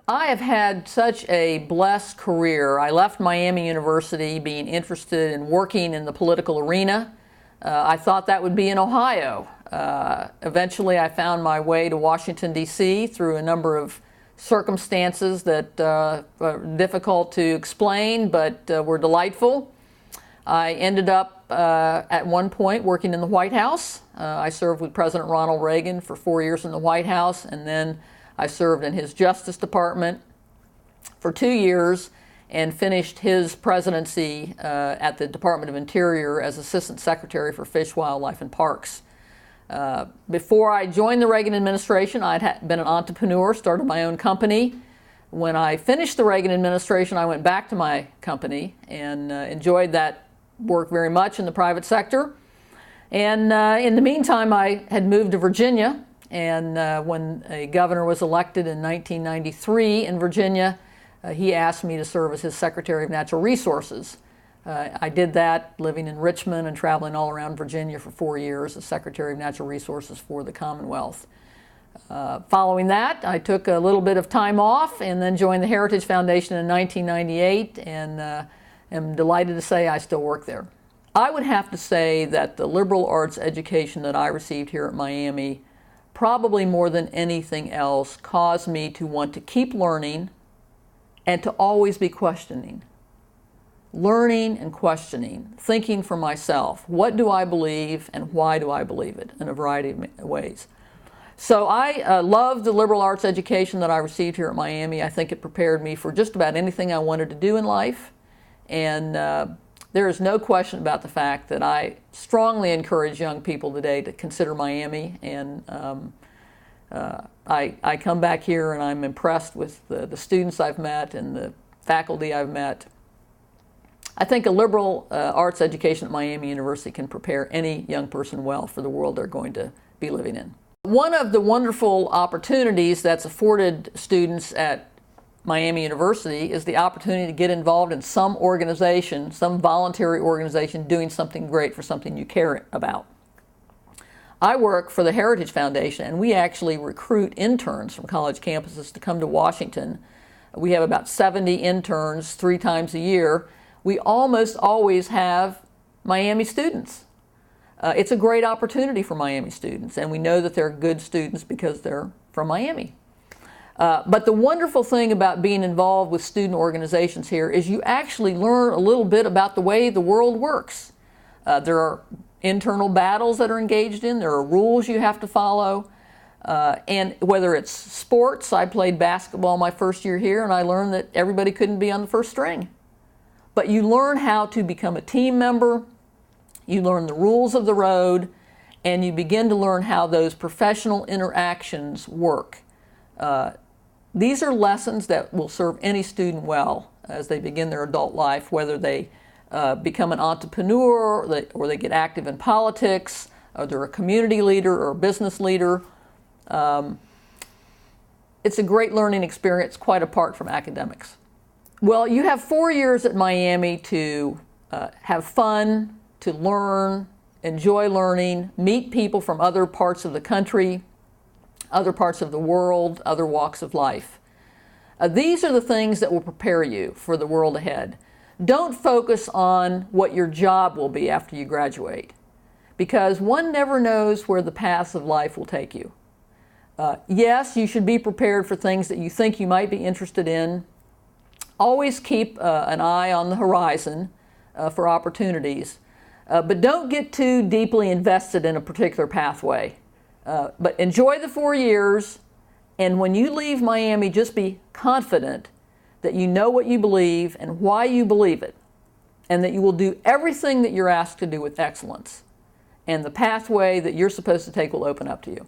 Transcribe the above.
I have had such a blessed career. I left Miami University being interested in working in the political arena. I thought that would be in Ohio. Eventually I found my way to Washington, D.C. through a number of circumstances that are difficult to explain, but were delightful. I ended up at one point working in the White House. I served with President Ronald Reagan for 4 years in the White House, and then I served in his Justice Department for 2 years and finished his presidency at the Department of Interior as Assistant Secretary for Fish, Wildlife, and Parks. Before I joined the Reagan administration, I'd been an entrepreneur, started my own company. When I finished the Reagan administration, I went back to my company and enjoyed that work very much in the private sector. And in the meantime, I had moved to Virginia. And when a governor was elected in 1993 in Virginia, he asked me to serve as his Secretary of Natural Resources. I did that, living in Richmond and traveling all around Virginia for 4 years as Secretary of Natural Resources for the Commonwealth. Following that, I took a little bit of time off and then joined the Heritage Foundation in 1998, and am delighted to say I still work there. I would have to say that the liberal arts education that I received here at Miami, probably more than anything else, caused me to want to keep learning and to always be questioning. Learning and questioning, thinking for myself, what do I believe and why do I believe it, in a variety of ways. So I love the liberal arts education that I received here at Miami. I think it prepared me for just about anything I wanted to do in life. And there is no question about the fact that I strongly encourage young people today to consider Miami. And I come back here and I'm impressed with the students I've met and the faculty I've met. I think a liberal arts education at Miami University can prepare any young person well for the world they're going to be living in. One of the wonderful opportunities that's afforded students at Miami University is the opportunity to get involved in some organization, some voluntary organization doing something great for something you care about. I work for the Heritage Foundation, and we actually recruit interns from college campuses to come to Washington. We have about 70 interns 3 times a year. We almost always have Miami students. It's a great opportunity for Miami students, and we know that they're good students because they're from Miami. But the wonderful thing about being involved with student organizations here is you actually learn a little bit about the way the world works. There are internal battles that are engaged in, there are rules you have to follow, and whether it's sports, I played basketball my first year here and I learned that everybody couldn't be on the first string. But you learn how to become a team member, you learn the rules of the road, and you begin to learn how those professional interactions work. These are lessons that will serve any student well as they begin their adult life, whether they become an entrepreneur or they get active in politics, or they're a community leader or a business leader. It's a great learning experience quite apart from academics. Well, you have 4 years at Miami to have fun, to learn, enjoy learning, meet people from other parts of the country, other parts of the world, other walks of life. These are the things that will prepare you for the world ahead. Don't focus on what your job will be after you graduate, because one never knows where the paths of life will take you. Yes, you should be prepared for things that you think you might be interested in. Always keep an eye on the horizon for opportunities, but don't get too deeply invested in a particular pathway. But enjoy the 4 years, and when you leave Miami, just be confident that you know what you believe and why you believe it, and that you will do everything that you're asked to do with excellence, and the pathway that you're supposed to take will open up to you.